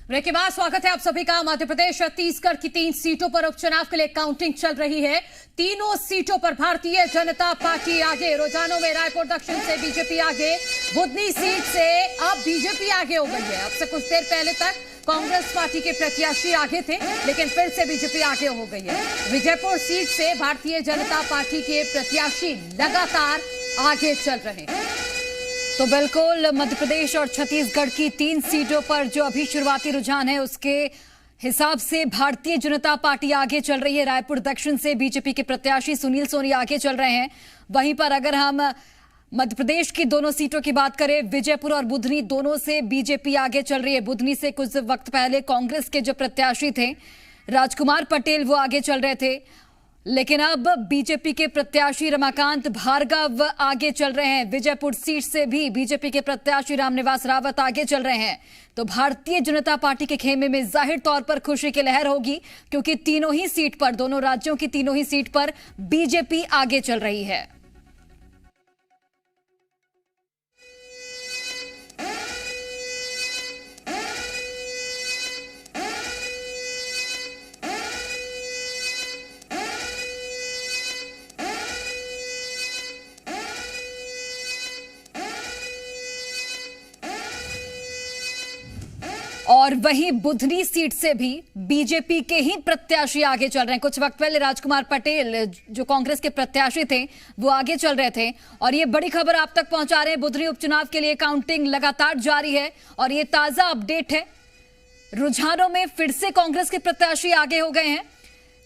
Break के बाद स्वागत है आप सभी का। मध्य प्रदेश छत्तीसगढ़ की 3 सीटों पर उपचुनाव के लिए काउंटिंग चल रही है। तीनों सीटों पर भारतीय जनता पार्टी आगे। रुझानों में रायपुर दक्षिण से बीजेपी आगे, बुधनी सीट से अब बीजेपी आगे हो गई है। अब से कुछ देर पहले तक कांग्रेस पार्टी के प्रत्याशी आगे थे, लेकिन फिर से बीजेपी आगे हो गई है। विजयपुर सीट से भारतीय जनता पार्टी के प्रत्याशी लगातार आगे चल रहे हैं। तो बिल्कुल मध्य प्रदेश और छत्तीसगढ़ की 3 सीटों पर जो अभी शुरुआती रुझान है उसके हिसाब से भारतीय जनता पार्टी आगे चल रही है। रायपुर दक्षिण से बीजेपी के प्रत्याशी सुनील सोनी आगे चल रहे हैं। वहीं पर अगर हम मध्य प्रदेश की दोनों सीटों की बात करें, विजयपुर और बुधनी, दोनों से बीजेपी आगे चल रही है। बुधनी से कुछ वक्त पहले कांग्रेस के जो प्रत्याशी थे राजकुमार पटेल, वो आगे चल रहे थे, लेकिन अब बीजेपी के प्रत्याशी रमाकांत भार्गव आगे चल रहे हैं। विजयपुर सीट से भी बीजेपी के प्रत्याशी रामनिवास रावत आगे चल रहे हैं। तो भारतीय जनता पार्टी के खेमे में जाहिर तौर पर खुशी की लहर होगी, क्योंकि तीनों ही सीट पर, दोनों राज्यों की तीनों ही सीट पर बीजेपी आगे चल रही है। और वहीं बुधनी सीट से भी बीजेपी के ही प्रत्याशी आगे चल रहे हैं। कुछ वक्त पहले राजकुमार पटेल, जो कांग्रेस के प्रत्याशी थे, वो आगे चल रहे थे। और ये बड़ी खबर आप तक पहुंचा रहे हैं। बुधनी उपचुनाव के लिए काउंटिंग लगातार जारी है और ये ताजा अपडेट है। रुझानों में फिर से कांग्रेस के प्रत्याशी आगे हो गए हैं।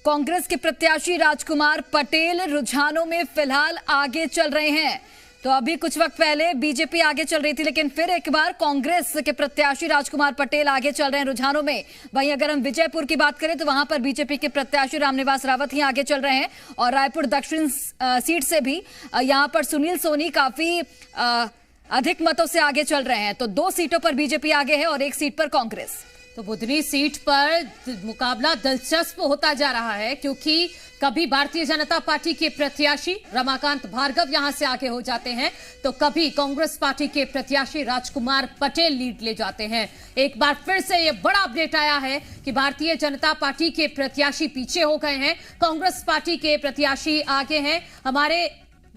कांग्रेस के प्रत्याशी राजकुमार पटेल रुझानों में फिलहाल आगे चल रहे हैं। तो अभी कुछ वक्त पहले बीजेपी आगे चल रही थी, लेकिन फिर एक बार कांग्रेस के प्रत्याशी राजकुमार पटेल आगे चल रहे हैं रुझानों में। वहीं अगर हम विजयपुर की बात करें तो वहां पर बीजेपी के प्रत्याशी रामनिवास रावत ही आगे चल रहे हैं। और रायपुर दक्षिण सीट से भी यहां पर सुनील सोनी काफी अधिक मतों से आगे चल रहे हैं। तो 2 सीटों पर बीजेपी आगे है और 1 सीट पर कांग्रेस। तो बुधनी सीट पर मुकाबला दिलचस्प होता जा रहा है, क्योंकि कभी भारतीय जनता पार्टी के प्रत्याशी रमाकांत भार्गव यहां से आगे हो जाते हैं, तो कभी कांग्रेस पार्टी के प्रत्याशी राजकुमार पटेल लीड ले जाते हैं। एक बार फिर से यह बड़ा अपडेट आया है कि भारतीय जनता पार्टी के प्रत्याशी पीछे हो गए हैं, कांग्रेस पार्टी के प्रत्याशी आगे हैं। हमारे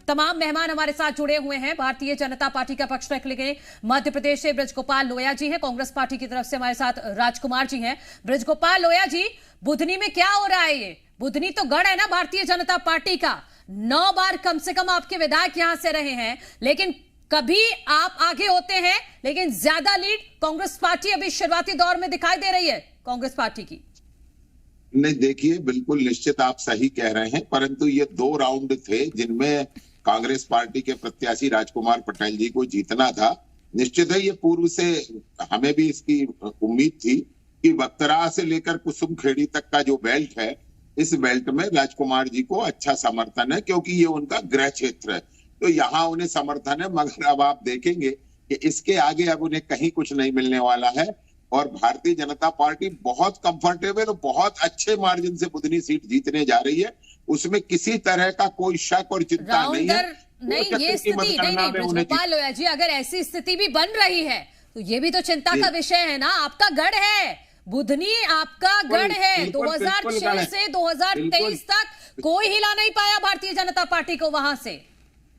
तमाम मेहमान हमारे साथ जुड़े हुए हैं। भारतीय जनता पार्टी का पक्ष रख लिए मध्य प्रदेश से ब्रजगोपाल लोया जी हैं, कांग्रेस पार्टी की तरफ से हमारे साथ राजकुमार जी हैं। ब्रजगोपाल लोया जी, बुधनी में क्या हो रहा है? ये बुधनी तो गढ़ है ना भारतीय जनता पार्टी का। 9 बार कम से कम आपके विधायक यहां से रहे हैं, लेकिन कभी आप आगे होते हैं, लेकिन ज्यादा लीड कांग्रेस पार्टी अभी शुरुआती दौर में दिखाई दे रही है कांग्रेस पार्टी की। नहीं, देखिए, बिल्कुल निश्चित आप सही कह रहे हैं, परंतु ये 2 राउंड थे जिनमें कांग्रेस पार्टी के प्रत्याशी राजकुमार पटेल जी को जीतना था। निश्चित है, ये पूर्व से हमें भी इसकी उम्मीद थी कि बक्तरा से लेकर कुसुमखेड़ी तक का जो बेल्ट है, इस बेल्ट में राजकुमार जी को अच्छा समर्थन है, क्योंकि ये उनका गृह क्षेत्र है। तो यहाँ उन्हें समर्थन है। मगर अब आप देखेंगे कि इसके आगे अब उन्हें कहीं कुछ नहीं मिलने वाला है। और भारतीय जनता पार्टी बहुत कंफर्टेबल और बहुत अच्छे मार्जिन से बुधनी सीट जीतने जा रही है। उसमें किसी तरह का कोई शक और चिंता नहीं है। नहीं, ये स्थिति नहीं ब्रजगोपाल लोया जी, अगर ऐसी स्थिति भी बन रही है तो ये भी तो चिंता का विषय है ना। आपका गढ़ है बुधनी, आपका गढ़ है। 2006 से 2023 तक कोई हिला नहीं पाया भारतीय जनता पार्टी को वहां से।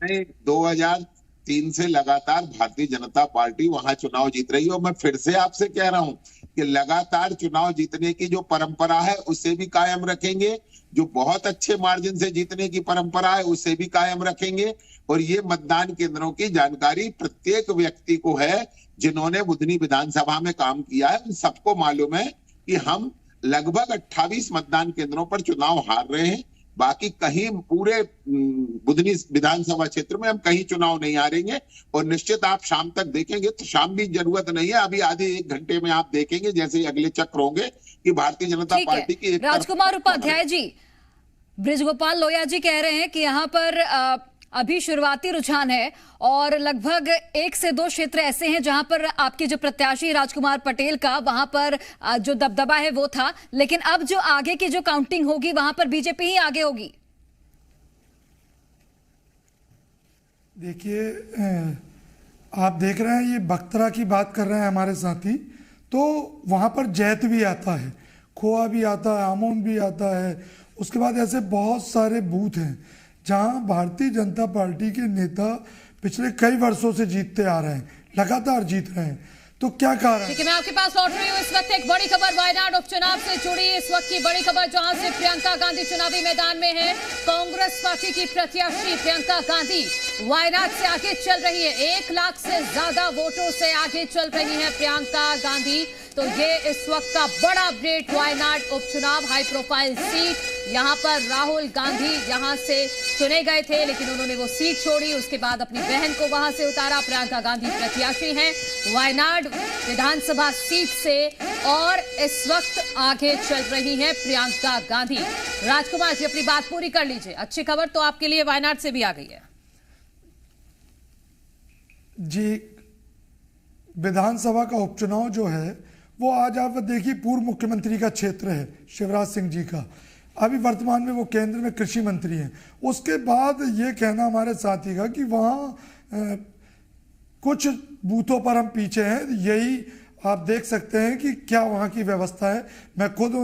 नहीं, 2003 से लगातार भारतीय जनता पार्टी वहां चुनाव जीत रही है। और मैं फिर से आपसे कह रहा हूं कि लगातार चुनाव जीतने की जो परंपरा है उसे भी कायम रखेंगे। जो बहुत अच्छे मार्जिन से जीतने की परंपरा है उसे भी कायम रखेंगे। और ये मतदान केंद्रों की जानकारी प्रत्येक व्यक्ति को है, जिन्होंने बुधनी विधानसभा में काम किया है। उन सबको मालूम है कि हम लगभग 28 मतदान केंद्रों पर चुनाव हार रहे हैं। बाकी कहीं पूरे बुधनी विधानसभा क्षेत्र में हम कहीं चुनाव नहीं हारेंगे। और निश्चित आप शाम तक देखेंगे, तो शाम भी जरूरत नहीं है, अभी आधे 1 घंटे में आप देखेंगे जैसे अगले चक्र होंगे कि भारतीय जनता पार्टी की राजकुमार उपाध्याय जी, ब्रजगोपाल लोया जी कह रहे हैं कि यहाँ पर अभी शुरुआती रुझान है और लगभग 1 से 2 क्षेत्र ऐसे हैं जहां पर आपके जो प्रत्याशी राजकुमार पटेल का, वहां पर जो दबदबा है वो था, लेकिन अब जो आगे की जो काउंटिंग होगी वहां पर बीजेपी ही आगे होगी। देखिए, आप देख रहे हैं, ये बक्तरा की बात कर रहे हैं हमारे साथी। तो वहाँ पर जैत भी आता है, खोआ भी आता है, आमोन भी आता है। उसके बाद ऐसे बहुत सारे बूथ हैं जहाँ भारतीय जनता पार्टी के नेता पिछले कई वर्षों से जीतते आ रहे हैं, लगातार जीत रहे हैं। तो क्या कारण है? ठीक है, मैं आपके पास लौट रही हूँ। इस वक्त एक बड़ी खबर वायनाड उपचुनाव से जुड़ी, इस वक्त की बड़ी खबर जहां से प्रियंका गांधी चुनावी मैदान में है। कांग्रेस पार्टी की प्रत्याशी प्रियंका गांधी वायनाड से आगे चल रही है। 1 लाख से ज्यादा वोटों से आगे चल रही है प्रियंका गांधी। तो ये इस वक्त का बड़ा अपडेट, वायनाड उपचुनाव, हाई प्रोफाइल सीट। यहां पर राहुल गांधी यहां से चुने गए थे, लेकिन उन्होंने वो सीट छोड़ी, उसके बाद अपनी बहन को वहां से उतारा। प्रियंका गांधी प्रत्याशी हैं वायनाड विधानसभा सीट से और इस वक्त आगे चल रही हैं प्रियंका गांधी। राजकुमार जी, अपनी बात पूरी कर लीजिए। अच्छी खबर तो आपके लिए वायनाड से भी आ गई है। जी, विधानसभा का उपचुनाव जो है वो आज आप देखिए पूर्व मुख्यमंत्री का क्षेत्र है, शिवराज सिंह जी का। अभी वर्तमान में वो केंद्र में कृषि मंत्री हैं। उसके बाद ये कहना हमारे साथी का कि वहाँ कुछ बूथों पर हम पीछे हैं, यही आप देख सकते हैं कि क्या वहाँ की व्यवस्था है। मैं खुद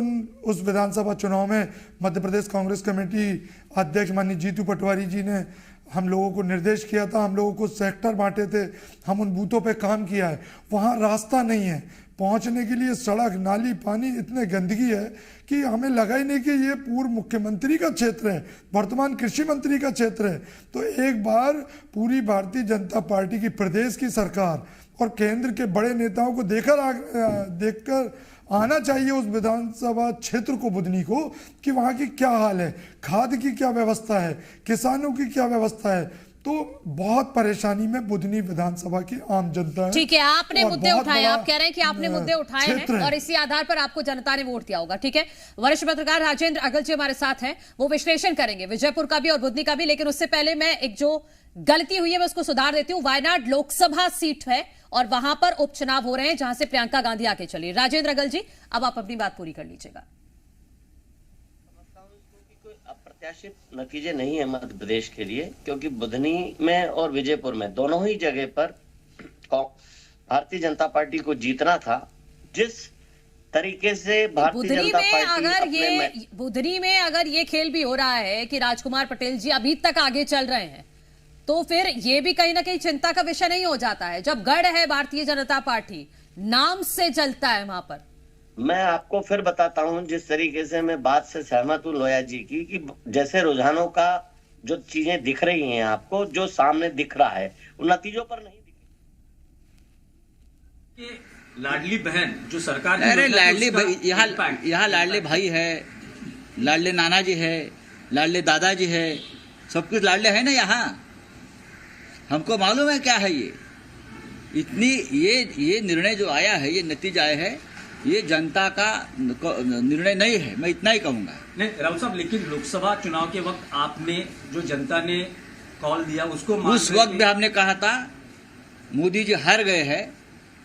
उस विधानसभा चुनाव में मध्य प्रदेश कांग्रेस कमेटी अध्यक्ष माननीय जीतू पटवारी जी ने हम लोगों को निर्देश किया था, हम लोगों को सेक्टर बांटे थे, हम उन बूथों पे काम किया है। वहाँ रास्ता नहीं है पहुँचने के लिए, सड़क नाली पानी इतने गंदगी है कि हमें लगा ही नहीं कि ये पूर्व मुख्यमंत्री का क्षेत्र है, वर्तमान कृषि मंत्री का क्षेत्र है। तो एक बार पूरी भारतीय जनता पार्टी की प्रदेश की सरकार और केंद्र के बड़े नेताओं को देखकर आना चाहिए उस विधानसभा क्षेत्र को, बुधनी को, कि वहाँ की क्या हाल है, खाद की क्या व्यवस्था है, किसानों की क्या व्यवस्था है। तो बहुत परेशानी में बुधनी विधानसभा की आम जनता है। ठीक है, आपने मुद्दे उठाए, आप कह रहे हैं कि आपने मुद्दे उठाए हैं और इसी आधार पर आपको जनता ने वोट दिया होगा। ठीक है, वरिष्ठ पत्रकार राजेंद्र अगल जी हमारे साथ हैं, वो विश्लेषण करेंगे विजयपुर का भी और बुधनी का भी। लेकिन उससे पहले मैं एक जो गलती हुई है मैं उसको सुधार देती हूँ। वायनाड लोकसभा सीट है और वहां पर उपचुनाव हो रहे हैं जहां से प्रियंका गांधी आगे चली। राजेंद्र अगल जी, अब आप अपनी बात पूरी कर लीजिएगा। अप्रत्याशित नतीजे नहीं है मध्य प्रदेश के लिए, क्योंकि बुधनी में और विजयपुर में दोनों ही जगह पर भारतीय जनता पार्टी को जीतना था। जिस तरीके से भारतीय जनता पार्टी बुधनी में अगर ये खेल भी हो रहा है कि राजकुमार पटेल जी अभी तक आगे चल रहे हैं, तो फिर ये भी कहीं ना कहीं चिंता का विषय नहीं हो जाता है जब गढ़ है भारतीय जनता पार्टी नाम से चलता है वहां पर। मैं आपको फिर बताता हूं, जिस तरीके से मैं बात से सहमत हूं लोया जी की, कि जैसे रुझानों का जो चीजें दिख रही हैं आपको, जो सामने दिख रहा है उन नतीजों पर नहीं दिख रही। लाडली बहन जो सरकार, अरे लाडली भाई, यहाँ लाडले भाई है, लाडले नाना जी है, लाडले दादाजी है, सब कुछ लाडले है ना यहाँ। हमको मालूम है क्या है ये। इतनी ये निर्णय जो आया है, ये नतीजा आया है, ये जनता का निर्णय नहीं है, मैं इतना ही कहूंगा। नहीं राउत साहब, लेकिन लोकसभा चुनाव के वक्त आपने जो जनता ने कॉल दिया उसको उस वक्त भी हमने कहा था मोदी जी हार गए हैं,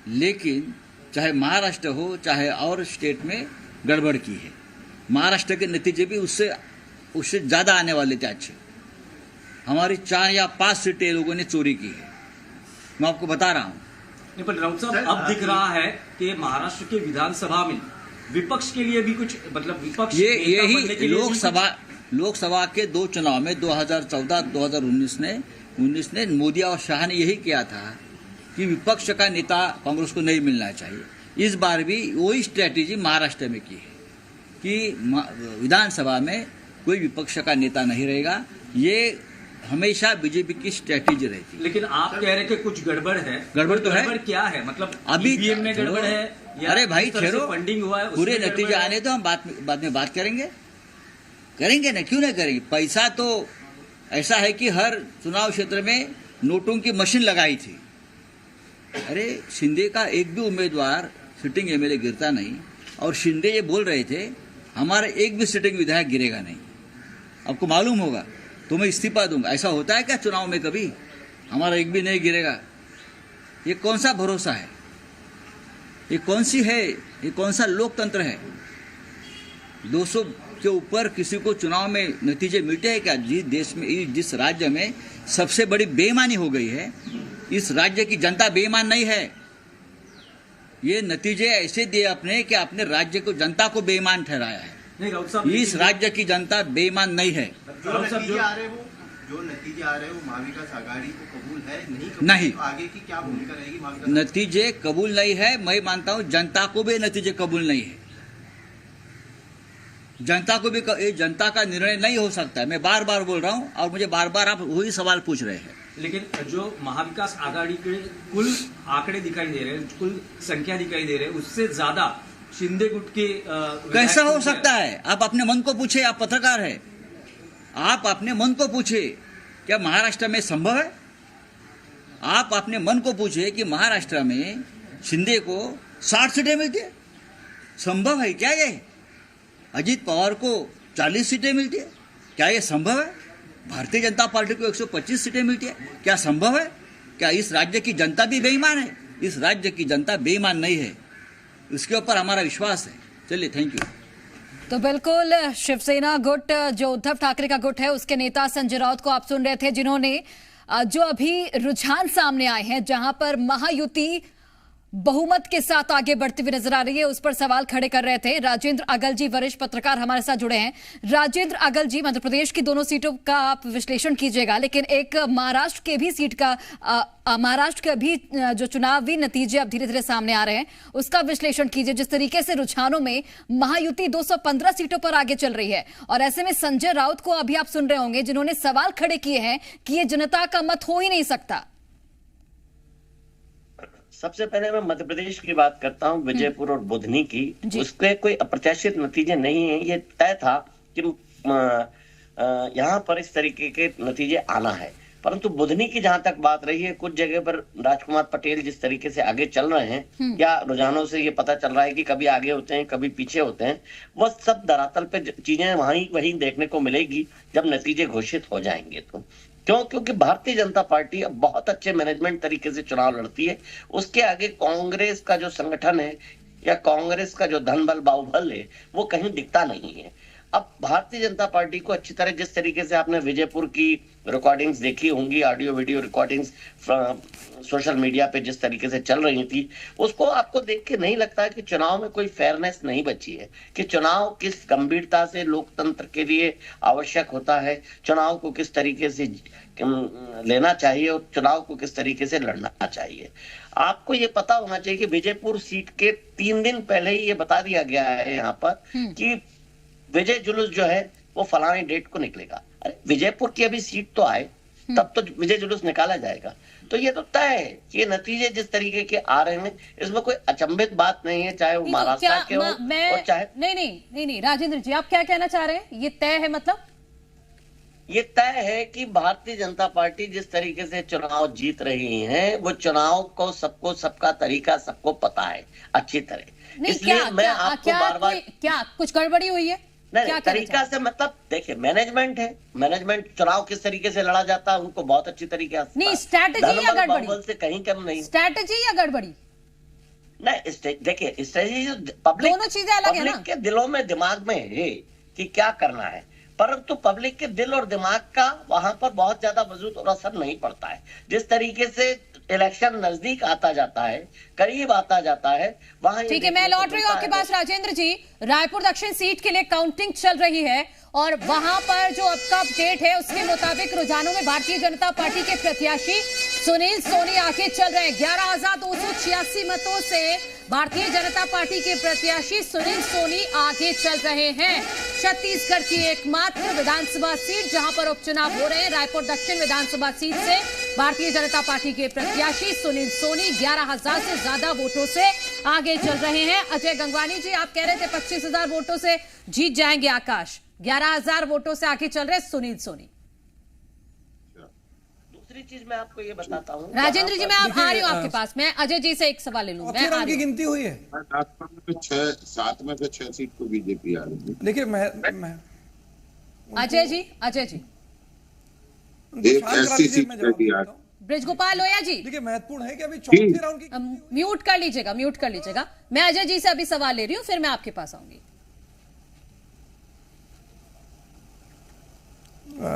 लेकिन चाहे महाराष्ट्र हो चाहे और स्टेट में गड़बड़ की है। महाराष्ट्र के नतीजे भी उससे ज्यादा आने वाले थे अच्छे। हमारी 4 या 5 सीटें लोगों ने चोरी की है, मैं आपको बता रहा हूँ। पर राउत साहब, अब दिख रहा है कि महाराष्ट्र के विधानसभा में विपक्ष के लिए भी कुछ, मतलब विपक्ष यही लोकसभा के 2 चुनाव में 2014-2019 ने मोदी और शाह ने यही किया था कि विपक्ष का नेता कांग्रेस को नहीं मिलना चाहिए। इस बार भी वही स्ट्रेटेजी महाराष्ट्र में की है कि विधानसभा में कोई विपक्ष का नेता नहीं रहेगा। ये हमेशा बीजेपी की स्ट्रेटेजी रहती है। लेकिन आप कह रहे हैं कि कुछ गड़बड़ है। गड़बड़ तो है। गड़बड़ क्या है, मतलब अभी ईवीएम में गड़बड़ है या अरे भाई ठहरो, फंडिंग हुआ है, पूरे नतीजे आने तो हम बाद में बात करेंगे ना, क्यों नहीं करेंगे। पैसा तो ऐसा है कि हर चुनाव क्षेत्र में नोटों की मशीन लगाई थी। अरे शिंदे का एक भी उम्मीदवार सिटिंग एमएलए गिरता नहीं, और शिंदे ये बोल रहे थे हमारा एक भी सिटिंग विधायक गिरेगा नहीं। आपको मालूम होगा तो मैं इस्तीफा दूंगा। ऐसा होता है क्या चुनाव में कभी? हमारा एक भी नहीं गिरेगा। ये कौन सा भरोसा है, ये कौन सा लोकतंत्र है? 200 के ऊपर किसी को चुनाव में नतीजे मिलते हैं क्या? जिस देश में, जिस राज्य में सबसे बड़ी बेईमानी हो गई है, इस राज्य की जनता बेईमान नहीं है। ये नतीजे ऐसे दिए आपने कि आपने राज्य को, जनता को बेईमान ठहराया है। नहीं राउत साहब, इस राज्य की जनता बेईमान नहीं है। जो नतीजे आ रहे हैं वो महाविकास आघाड़ी को कबूल है नहीं? नहीं। तो आगे की क्या भूमिका रहेगी महाविकास? नतीजे कबूल नहीं है। मैं मानता हूं जनता को भी नतीजे कबूल नहीं है। जनता को भी जनता का निर्णय नहीं हो सकता है। मैं बार बार बोल रहा हूं और मुझे बार बार आप वही सवाल पूछ रहे हैं। लेकिन जो महाविकास आघाड़ी के कुल आंकड़े दिखाई दे रहे हैं, कुल संख्या दिखाई दे रहे हैं, उससे ज्यादा शिंदे गुट के कैसा हो सकता है? आप अपने मन को पूछे, आप पत्रकार है, आप अपने मन को पूछे क्या महाराष्ट्र में संभव है? आप अपने मन को पूछे कि महाराष्ट्र में शिंदे को 60 सीटें मिलती है, संभव है क्या ये? अजीत पवार को 40 सीटें मिलती है, क्या ये संभव है? भारतीय जनता पार्टी को 125 सीटें मिलती है, क्या संभव है? क्या इस राज्य की जनता भी बेईमान है? इस राज्य की जनता बेईमान नहीं है, उसके ऊपर हमारा विश्वास है। चलिए, थैंक यू। तो बिल्कुल शिवसेना गुट, जो उद्धव ठाकरे का गुट है, उसके नेता संजय राउत को आप सुन रहे थे, जिन्होंने जो अभी रुझान सामने आए हैं जहां पर महायुति बहुमत के साथ आगे बढ़ती हुई नजर आ रही है, उस पर सवाल खड़े कर रहे थे। राजेंद्र अगल जी, वरिष्ठ पत्रकार, हमारे साथ जुड़े हैं। राजेंद्र अगल जी, मध्य प्रदेश की दोनों सीटों का आप विश्लेषण कीजिएगा, लेकिन एक महाराष्ट्र के भी सीट का, महाराष्ट्र के भी जो चुनावी नतीजे अब धीरे धीरे सामने आ रहे हैं, उसका विश्लेषण कीजिए। जिस तरीके से रुझानों में महायुति 215 सीटों पर आगे चल रही है, और ऐसे में संजय राउत को अभी आप सुन रहे होंगे, जिन्होंने सवाल खड़े किए हैं कि ये जनता का मत हो ही नहीं सकता। सबसे पहले मैं मध्य प्रदेश की बात करता हूं, विजयपुर और बुधनी की। उसके कोई अप्रत्याशित नतीजे नहीं है। ये तय था कि यहाँ पर इस तरीके के नतीजे आना है, परंतु बुधनी की जहां तक बात रही है, कुछ जगह पर राजकुमार पटेल जिस तरीके से आगे चल रहे हैं, या रुझानों से ये पता चल रहा है कि कभी आगे होते हैं, कभी पीछे होते हैं, वह सब धरातल पे चीजें वहीं देखने को मिलेगी जब नतीजे घोषित हो जाएंगे। तो क्योंकि भारतीय जनता पार्टी अब बहुत अच्छे मैनेजमेंट तरीके से चुनाव लड़ती है। उसके आगे कांग्रेस का जो संगठन है या कांग्रेस का जो धनबल बाहुबल है, वो कहीं दिखता नहीं है। अब भारतीय जनता पार्टी को अच्छी तरह, जिस तरीके से आपने विजयपुर की रिकॉर्डिंग्स देखी होंगी, audio video recordings social media पे जिस तरीके से चल रही थी, उसको आपको देख के नहीं लगता कि चुनाव में कोई फेयरनेस नहीं बची है, कि चुनाव किस गंभीरता से लोकतंत्र के लिए आवश्यक होता है, चुनाव को किस तरीके से लेना चाहिए और चुनाव को किस तरीके से लड़ना चाहिए। आपको ये पता होना चाहिए कि विजयपुर सीट के 3 दिन पहले ही ये बता दिया गया है यहाँ पर कि विजय जुलूस जो है वो फलानी डेट को निकलेगा। अरे विजयपुर की अभी सीट तो आए, तब तो विजय जुलूस निकाला जाएगा। तो ये तो तय है कि ये नतीजे जिस तरीके के आ रहे हैं, इसमें कोई अचंभित बात नहीं है, चाहे वो महाराष्ट्र के हो और चाहे नहीं राजेंद्र जी, आप क्या कहना चाह रहे हैं? ये तय है मतलब? ये तय है कि भारतीय जनता पार्टी जिस तरीके से चुनाव जीत रही है, वो चुनाव को सबको, सबका तरीका सबको पता है अच्छी तरह। इसलिए मैं आपको बार-बार, क्या कुछ गड़बड़ी हुई है? नहीं, तरीका से मतलब देखिए, मैनेजमेंट है, मैनेजमेंट चुनाव किस तरीके से लड़ा जाता है उनको बहुत अच्छी तरीके से नहीं। स्ट्रैटेजी या गड़बड़ी से कहीं कम नहीं। स्ट्रैटेजी या गड़बड़ी नहीं, देखिए स्ट्रैटेजी पब्लिक, दोनों चीजें अलग है ना। पब्लिक के दिलों में, दिमाग में है कि क्या करना है, परंतु पब्लिक के दिल और दिमाग का वहां पर बहुत ज्यादा वजूद और असर नहीं पड़ता है। जिस तरीके से इलेक्शन नजदीक आता जाता है, करीब आता जाता है, वहां। ठीक है, मैं लौट रही हूँ आपके पास राजेंद्र जी। रायपुर दक्षिण सीट के लिए काउंटिंग चल रही है और वहां पर जो अब का अपडेट है उसके मुताबिक रुझानों में भारतीय जनता पार्टी के प्रत्याशी सुनील सोनी आगे चल रहे हैं। 11,286 मतों से भारतीय जनता पार्टी के प्रत्याशी सुनील सोनी आगे चल रहे हैं। छत्तीसगढ़ की एकमात्र विधानसभा सीट जहां पर उपचुनाव हो रहे हैं, रायपुर दक्षिण विधानसभा सीट से भारतीय जनता पार्टी के प्रत्याशी सुनील सोनी 11,000 से ज्यादा वोटों से आगे चल रहे हैं। अजय गंगवानी जी, आप कह रहे थे 25,000 वोटों से जीत जाएंगे आकाश, 11,000 वोटों से आगे चल रहे सुनील सोनी। दूसरी चीज मैं आपको ये बताता हूँ राजेंद्र जी, मैं आप आ रही हूँ आपके पास। मैं अजय जी से एक सवाल ले लूँ। की गिनती हुई है 7 में से 6 सीट को बीजेपी आ रही है। देखिए मैं अजय जी एक ऐसी सीट पे भी आ रही है। ब्रिजगोपाल लोया जी, देखिए महत्वपूर्ण है कि अभी चौथे राउंड की म्यूट कर लीजिएगा। मैं अजय जी से अभी सवाल ले रही हूँ, फिर मैं आपके पास आऊंगी।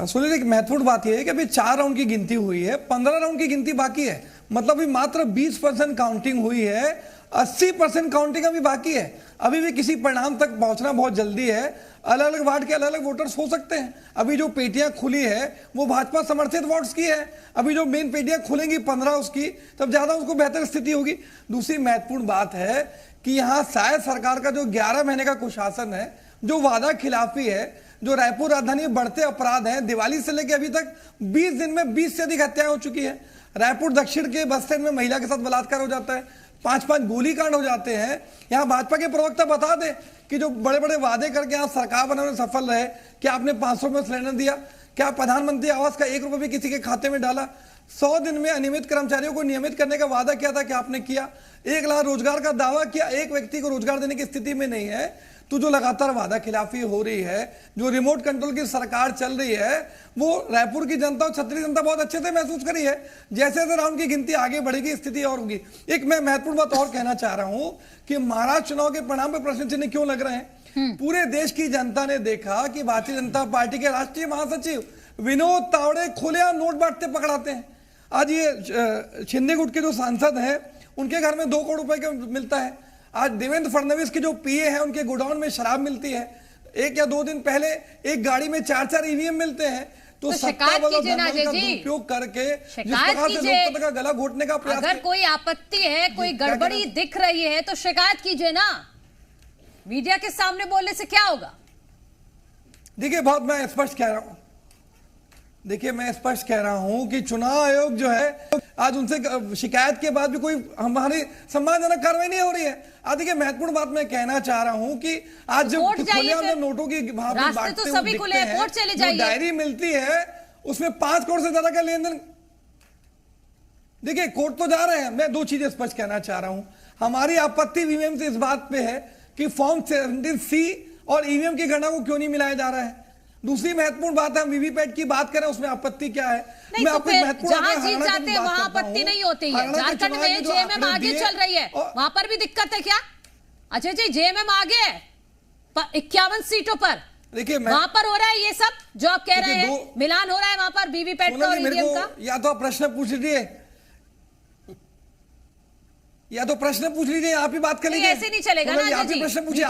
सुनिए, एक महत्वपूर्ण बात यह है कि अभी 4 राउंड की गिनती हुई है, 15 राउंड की गिनती बाकी है। मतलब भी मात्र 20% काउंटिंग हुई है, 80% काउंटिंग अभी बाकी है। अभी भी किसी परिणाम तक पहुंचना बहुत जल्दी है। अलग अलग वार्ड के अलग अलग वोटर्स हो सकते हैं। अभी जो पेटियां खुली है वो भाजपा समर्थित वोट्स की है। अभी जो मेन पेटियां खुलेंगी 15 उसकी, तब ज्यादा उसको बेहतर स्थिति होगी। दूसरी महत्वपूर्ण बात है कि यहाँ शायद सरकार का जो 11 महीने का कुशासन है, जो वादा खिलाफी है, जो रायपुर राजधानी में बढ़ते अपराध हैं, दिवाली से लेकर अभी तक 20 दिन में 20 से अधिक हत्याएं हो चुकी है। रायपुर दक्षिण के बस स्टैंड में महिला के साथ बलात्कार हो जाता है, 5-5 गोलीकांड हो जाते हैं। यहाँ भाजपा के प्रवक्ता बता दें कि जो बड़े बड़े वादे करके आप सरकार बनाने में सफल रहे, क्या आपने 500 में सिलेंडर दिया, क्या प्रधानमंत्री आवास का 1 रुपए भी किसी के खाते में डाला, 100 दिन में अनियमित कर्मचारियों को नियमित करने का वादा किया था, क्या आपने किया, 1 लाख रोजगार का दावा किया, एक व्यक्ति को रोजगार देने की स्थिति में नहीं है। तो जो लगातार वादा खिलाफी हो रही है, जो रिमोट कंट्रोल की सरकार चल रही है, वो रायपुर की जनता और छतरी जनता बहुत अच्छे से महसूस करी है। जैसे जैसे राउंड की गिनती आगे बढ़ेगी स्थिति और होगी। एक मैं महत्वपूर्ण बात और कहना चाह रहा हूं कि महाराष्ट्र चुनाव के परिणाम पर प्रश्न चिन्ह क्यों लग रहे हैं। पूरे देश की जनता ने देखा कि भारतीय जनता पार्टी के राष्ट्रीय महासचिव विनोद तावड़े खुलेआम नोट बांटते पकड़ाते हैं। आज ये शिंदे गुट के जो सांसद हैं, उनके घर में 2 करोड़ रुपए का मिलता है। आज देवेंद्र फडणवीस के जो पीए हैं, उनके गोडाउन में शराब मिलती है। 1 या 2 दिन पहले एक गाड़ी में 4-4 ईवीएम मिलते हैं। तो शिकायत कीजिए ना अजय जी, उपयोग करके शिकायत कीजिए। लोकतंत्र का गला घोटने का प्रयास, अगर कोई आपत्ति है, कोई गड़बड़ी दिख रही है तो शिकायत कीजिए ना। मीडिया के सामने बोलने से क्या होगा? देखिए बहुत मैं स्पष्ट कह रहा हूं, कि चुनाव आयोग जो है, आज उनसे शिकायत के बाद भी कोई हमारी सम्मानजनक कार्रवाई नहीं हो रही है। आज देखिए महत्वपूर्ण बात मैं कहना चाह रहा हूं कि आज जब नोटों की रास्ते तो सभी खुले हैं, कोर्ट चले जाइए। डायरी मिलती है उसमें 5 करोड़ से ज्यादा का लेन देन। देखिए कोर्ट तो जा रहे हैं। मैं 2 चीजें स्पष्ट कहना चाह रहा हूं। हमारी आपत्ति ईवीएम से इस बात पे है कि फॉर्म 17C और ईवीएम की गणना को क्यों नहीं मिलाया जा रहा है। दूसरी महत्वपूर्ण बात है, हम वीवीपैट की बात करें, उसमें आपत्ति क्या है? नहीं, तो फिर जहां जीत जाते हैं वहां आपत्ति नहीं होती है। झारखंड में जेएमएम आगे चल रही है, वहां पर भी दिक्कत है क्या? अजय जी, जेएमएम आगे है 51 सीटों पर। देखिए वहां पर हो रहा है ये सब जो आप कह रहे हैं, मिलान हो रहा है वहां पर वीवीपैट का और ईवीएम का। या तो आप प्रश्न पूछ लीजिए, आप ही बात कर लीजिए। ऐसे नहीं चलेगा ना अजय जी, प्रश्न पूछिए,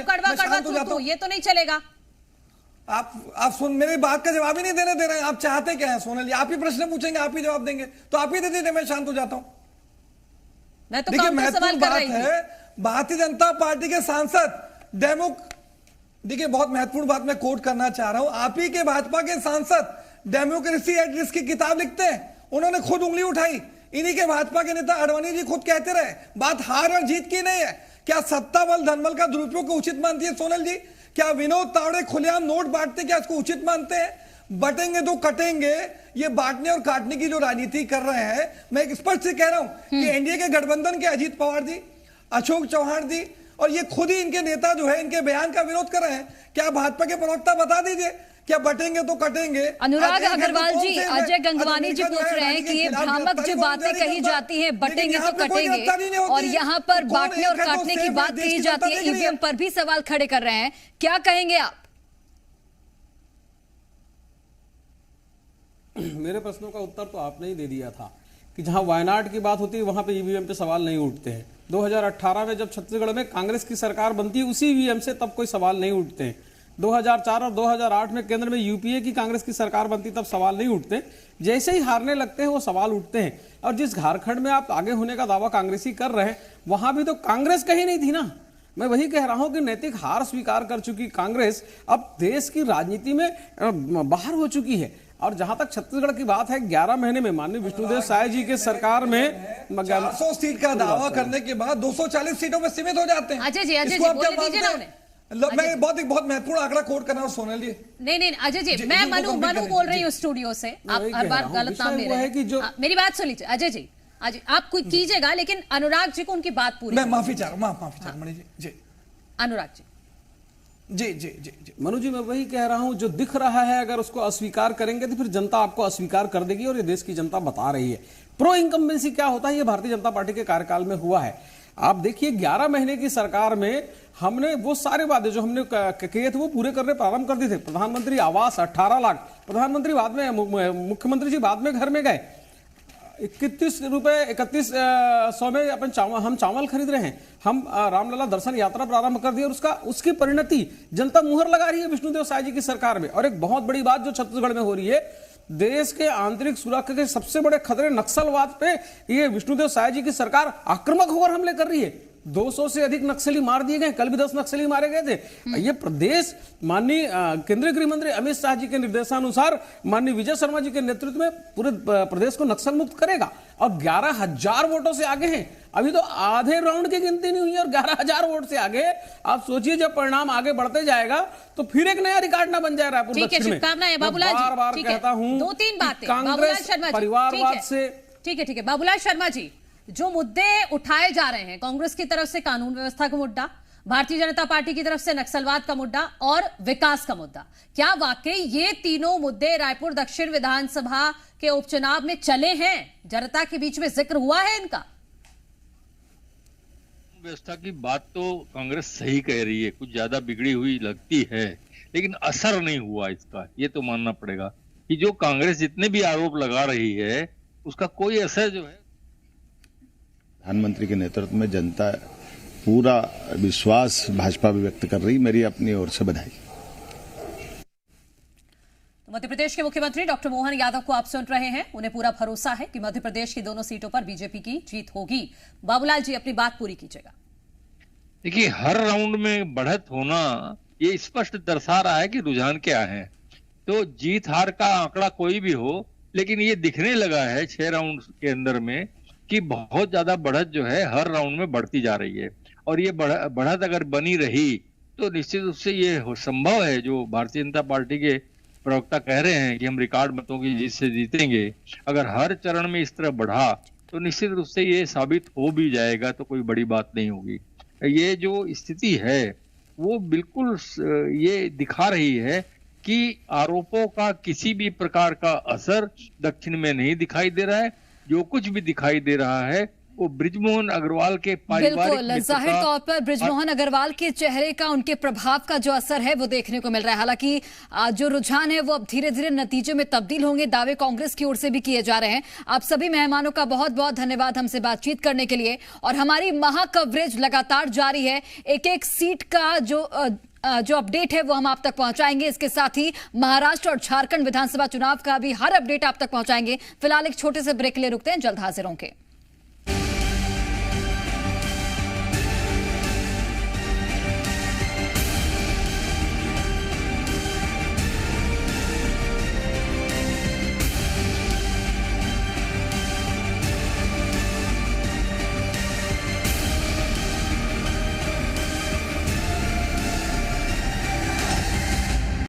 कड़वा ये तो नहीं चलेगा। आप सुन, मेरी बात का जवाब ही नहीं देने दे रहे हैं। आप चाहते क्या है सोनल जी? आप ही प्रश्न पूछेंगे, आप ही जवाब देंगे, तो आप ही दे दीजिए, मैं शांत हो जाता हूं। मैं तो काउंटर सवाल कर रही थी। भारतीय जनता पार्टी के सांसद देखिए बहुत महत्वपूर्ण बात मैं कोट करना चाह रहा हूं। आप ही के भाजपा के सांसद डेमोक्रेसी एट रिस्क की किताब लिखते हैं, उन्होंने खुद उंगली उठाई। इन्हीं के भाजपा के नेता आडवाणी जी खुद कहते रहे, बात हार और जीत की नहीं है। क्या सत्ता बल धनबल का दुरुपयोग को उचित मानती है सोनल जी? क्या विनोद तावड़े खुलेआम नोट बांटते, क्या इसको उचित मानते हैं? बटेंगे तो कटेंगे, ये बांटने और काटने की जो राजनीति कर रहे हैं। मैं एक स्पष्ट से कह रहा हूं कि एनडीए के गठबंधन के अजीत पवार जी, अशोक चौहान जी और ये खुद ही इनके नेता जो है, इनके बयान का विरोध कर रहे हैं। क्या भाजपा के प्रवक्ता बता दीजिए, क्या बटेंगे तो कटेंगे? अनुराग अग्रवाल जी, अजय गंगवानी जी पूछ रहे हैं कि ये भ्रामक जो बातें कही जाती हैं, बटेंगे तो कटेंगे, और यहाँ पर बांटने और काटने की बात कही जाती है, ईवीएम पर भी सवाल खड़े कर रहे हैं। क्या कहेंगे आप? मेरे प्रश्नों का उत्तर तो आपने ही दे दिया था कि जहां वायनाड की बात होती है वहां पे ईवीएम पे सवाल नहीं उठते हैं। 2018 में जब छत्तीसगढ़ में कांग्रेस की सरकार बनती है उसी ईवीएम से तब कोई सवाल नहीं उठते हैं। 2004 और 2008 में केंद्र में यूपीए की कांग्रेस की सरकार बनती तब सवाल नहीं उठते। जैसे ही हारने लगते हैं वो सवाल उठते हैं। और जिस झारखंड में आप आगे होने का दावा कांग्रेसी कर रहे हैं, वहां भी तो कांग्रेस कहीं नहीं थी ना। मैं वही कह रहा हूं कि नैतिक हार स्वीकार कर चुकी कांग्रेस अब देश की राजनीति में बाहर हो चुकी है। और जहां तक छत्तीसगढ़ की बात है, 11 महीने में माननीय विष्णुदेव साय जी के सरकार में 400 सीट का दावा करने के बाद 240 सीटों में सीमित हो जाते हैं। अजय जी बोलने दीजिए ना उन्हें। मैं बहुत महत्वपूर्ण आंकड़ा कोट करना सोनल जी। नहीं अजय जी, मैं मनु बोल रही हूँ स्टूडियो से। आप हर बार गलत नाम ले रहे हैं। मेरी बात सुन लीजिए अजय जी, आप कुछ कीजिएगा, लेकिन अनुराग जी को उनकी बात पूरी। मैं माफी चाह रहा हूँ मणि जी। अनुराग जी जी मनु जी, मैं वही कह रहा हूं, जो दिख रहा है अगर उसको अस्वीकार करेंगे तो फिर जनता आपको अस्वीकार कर देगी, और ये देश की जनता बता रही है। प्रो इनकम्बेंसी क्या होता है ये भारतीय जनता पार्टी के कार्यकाल में हुआ है। आप देखिए 11 महीने की सरकार में हमने वो सारे वादे जो हमने किए थे वो पूरे करने प्रारंभ कर दिए थे। प्रधानमंत्री आवास 18 लाख, प्रधानमंत्री बाद में, मुख्यमंत्री जी बाद में घर में गए। 3100 में हम चावल खरीद रहे हैं। हम रामलला दर्शन यात्रा प्रारंभ कर दी और उसकी परिणति जनता मुहर लगा रही है विष्णुदेव साय जी की सरकार में। और एक बहुत बड़ी बात जो छत्तीसगढ़ में हो रही है, देश के आंतरिक सुरक्षा के सबसे बड़े खतरे नक्सलवाद पे ये विष्णुदेव साय जी की सरकार आक्रामक होकर हमले कर रही है। 200 से अधिक नक्सली मार दिए गए, कल भी 10 नक्सली मारे गए थे। ये प्रदेश माननीय केंद्रीय गृह मंत्री अमित शाह जी के निर्देशानुसार माननीय विजय शर्मा जी के नेतृत्व में पूरे प्रदेश को नक्सल मुक्त करेगा और 11,000 वोटों से आगे हैं। अभी तो आधे राउंड की गिनती नहीं हुई और 11,000 वोट से आगे। आप सोचिए जब परिणाम आगे बढ़ते जाएगा तो फिर एक नया रिकॉर्ड ना बन जाए रायपुर दक्षिण में। बार-बार कहता हूं 2-3 बातें कांग्रेस परिवारवाद से। ठीक है बाबूलाल शर्मा जी, जो मुद्दे उठाए जा रहे हैं कांग्रेस की तरफ से, कानून व्यवस्था का मुद्दा, भारतीय जनता पार्टी की तरफ से नक्सलवाद का मुद्दा और विकास का मुद्दा, क्या वाकई ये तीनों मुद्दे रायपुर दक्षिण विधानसभा के उपचुनाव में चले हैं? जनता के बीच में जिक्र हुआ है इनका? व्यवस्था की बात तो कांग्रेस सही कह रही है, कुछ ज्यादा बिगड़ी हुई लगती है, लेकिन असर नहीं हुआ इसका। ये तो मानना पड़ेगा कि जो कांग्रेस जितने भी आरोप लगा रही है उसका कोई असर जो है। प्रधानमंत्री के नेतृत्व में जनता पूरा विश्वास भाजपा भी व्यक्त कर रही, मेरी अपनी ओर से बधाई। मध्य प्रदेश के मुख्यमंत्री डॉक्टर मोहन यादव को आप सुन रहे हैं। उन्हें पूरा भरोसा है कि मध्य प्रदेश की दोनों सीटों पर बीजेपी की जीत होगी। बाबूलाल जी अपनी बात पूरी कीजिएगा। देखिए, हर राउंड में बढ़त होना ये स्पष्ट दर्शा रहा है कि रुझान क्या है। तो जीत हार का आंकड़ा कोई भी हो, लेकिन ये दिखने लगा है 6 राउंड के अंदर में कि बहुत ज्यादा बढ़त जो है हर राउंड में बढ़ती जा रही है। और ये बढ़त अगर बनी रही तो निश्चित रूप से ये संभव है, जो भारतीय जनता पार्टी के प्रवक्ता कह रहे हैं कि हम रिकॉर्ड मतों की जीत से जीतेंगे। अगर हर चरण में इस तरह बढ़ा तो निश्चित रूप से ये साबित हो भी जाएगा, तो कोई बड़ी बात नहीं होगी। ये जो स्थिति है वो बिल्कुल ये दिखा रही है कि आरोपों का किसी भी प्रकार का असर दक्षिण में नहीं दिखाई दे रहा है। जो कुछ भी दिखाई दे रहा है वो बृजमोहन अग्रवाल के बिल्कुल जाहिर तौर पर बृजमोहन अग्रवाल के चेहरे का, उनके प्रभाव का जो असर है वो देखने को मिल रहा है। हालांकि जो रुझान है वो अब धीरे धीरे नतीजे में तब्दील होंगे, दावे कांग्रेस की ओर से भी किए जा रहे हैं। आप सभी मेहमानों का बहुत बहुत धन्यवाद हमसे बातचीत करने के लिए। और हमारी महा कवरेज लगातार जारी है, एक एक सीट का जो अपडेट है वो हम आप तक पहुंचाएंगे। इसके साथ ही महाराष्ट्र और झारखंड विधानसभा चुनाव का भी हर अपडेट आप तक पहुंचाएंगे। फिलहाल एक छोटे से ब्रेक के लिए रुकते हैं, जल्द हाजिर होंगे।